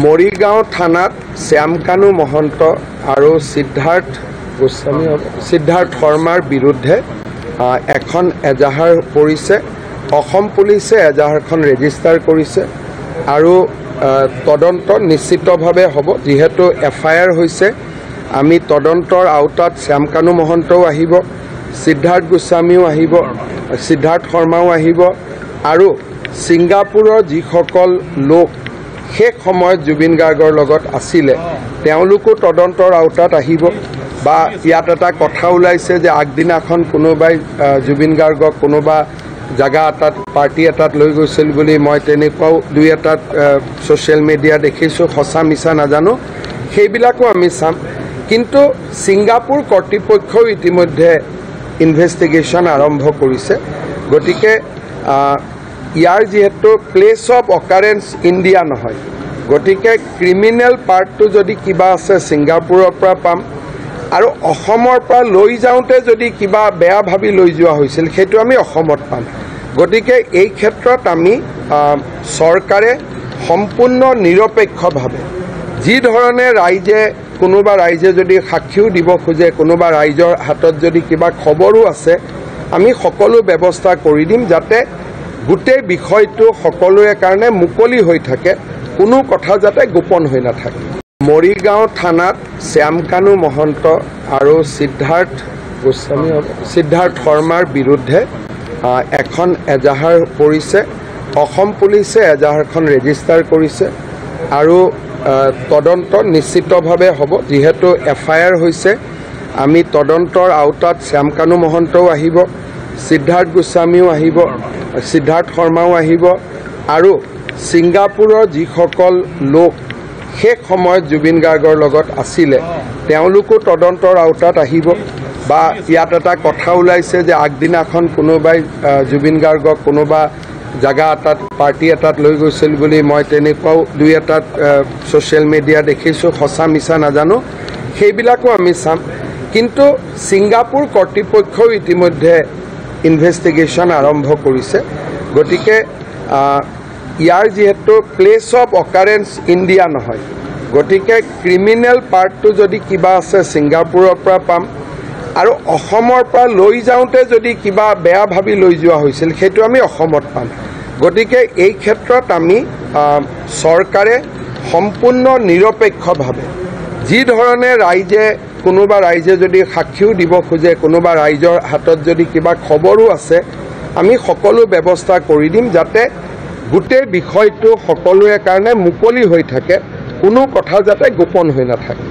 মৰিগাঁও থানাত শ্যামকানু মহন্ত আৰু সিদ্ধাৰ্থ শৰ্মাৰ বিৰুদ্ধে এখন এজাহাৰ পৰিছে। অসম পুলিচে এজাহাৰখন ৰেজিষ্টাৰ কৰিছে আৰু তদন্ত নিশ্চিতভাৱে হ'ব। যেহেতু এফআইআৰ হৈছে, আমি তদন্তৰ আওতাত শ্যামকানু মহন্তও আহিব, সিদ্ধাৰ্থ গোস্বামীও আহিব, সিদ্ধাৰ্থ শৰ্মাও আহিব আৰু ছিংগাপুৰৰ যিসকল লোক শেষ সময়ত জুবিন গাৰ্গৰ লগত আছিলে তেওঁলোকো তদন্তৰ আওতাত আহিব। বা ইয়াত এটা কথা ওলাইছে যে আগদিনাখন কোনোবাই জুবিন গাৰ্গক কোনোবা জাগা এটাত পাৰ্টি এটাত লৈ গৈছিল বুলি মই তেনেকুৱাও দুই এটাত ছ'চিয়েল মিডিয়া দেখিছোঁ, সঁচা মিছা নাজানো, সেইবিলাকো আমি চাম। কিন্তু ছিংগাপুৰ কৰ্তৃপক্ষও ইতিমধ্যে ইনভেষ্টিগেশ্যন আৰম্ভ কৰিছে। গতিকে ইয়াৰ যিহেতু প্লেচ অফ অকাৰেঞ্চ ইণ্ডিয়া নহয়, গতিকে ক্ৰিমিনেল পাৰ্টটো যদি কিবা আছে ছিংগাপুৰৰ পৰা পাম আৰু অসমৰ পৰা লৈ যাওঁতে যদি কিবা বেয়া ভাবি লৈ যোৱা হৈছিল সেইটো আমি অসমত পাম। গতিকে এই ক্ষেত্ৰত আমি চৰকাৰে সম্পূৰ্ণ নিৰপেক্ষভাৱে যি ধৰণে কোনোবা ৰাইজে যদি সাক্ষীও দিব খোজে, কোনোবা ৰাইজৰ হাতত যদি কিবা খবৰো আছে, আমি সকলো ব্যৱস্থা কৰি দিম যাতে গোটেই বিষয়টো সকলোৰে কাৰণে মুকলি হৈ থাকে, কোনো কথা যাতে গোপন হৈ নাথাকে। মৰিগাঁও থানাত শ্যামকানু মহন্ত আৰু সিদ্ধাৰ্থ শৰ্মাৰ বিৰুদ্ধে এখন এজাহাৰ পৰিছে। অসম পুলিচে এজাহাৰখন ৰেজিষ্টাৰ কৰিছে আৰু তদন্ত নিশ্চিতভাৱে হ'ব। যেহেতু এফআইআৰ হৈছে, আমি তদন্তৰ আওতাত শ্যামকানু মহন্তও আহিব, সিদ্ধাৰ্থ গোস্বামীও আহিব, সিদ্ধাৰ্থ শৰ্মাও আহিব আৰু ছিংগাপুৰৰ যিসকল লোক শেষ সময়ত জুবিন গাৰ্গৰ লগত আছিলে তেওঁলোকো তদন্তৰ আওতাত আহিব। বা ইয়াত এটা কথা ওলাইছে যে আগদিনাখন কোনোবাই জুবিন গাৰ্গক কোনোবা জাগা এটাত পাৰ্টি এটাত লৈ গৈছিল বুলি মই তেনেকুৱাও দুই এটাত ছ'চিয়েল মিডিয়া দেখিছোঁ, সঁচা মিছা নাজানো, সেইবিলাকো আমি চাম। কিন্তু ছিংগাপুৰ কৰ্তৃপক্ষও ইতিমধ্যে ইনভেষ্টিগেশ্যন আৰম্ভ কৰিছে। গতিকে ইয়াৰ যিহেতু প্লেচ অফ অকাৰেঞ্চ ইণ্ডিয়া নহয়, গতিকে ক্ৰিমিনেল পাৰ্টটো যদি কিবা আছে ছিংগাপুৰৰ পৰা পাম আৰু অসমৰ পৰা লৈ যাওঁতে যদি কিবা বেয়া ভাবি লৈ যোৱা হৈছিল সেইটো আমি অসমত পাম। গতিকে এই ক্ষেত্ৰত আমি চৰকাৰে সম্পূৰ্ণ নিৰপেক্ষভাৱে যি ধৰণে কোনোবা ৰাইজে যদি সাক্ষীও দিব খোজে, কোনোবা ৰাইজৰ হাতত যদি কিবা খবৰো আছে, আমি সকলো ব্যৱস্থা কৰি দিম যাতে গোটেই বিষয়টো সকলোৰে কাৰণে মুকলি হৈ থাকে, কোনো কথা যাতে গোপন হৈ নাথাকে।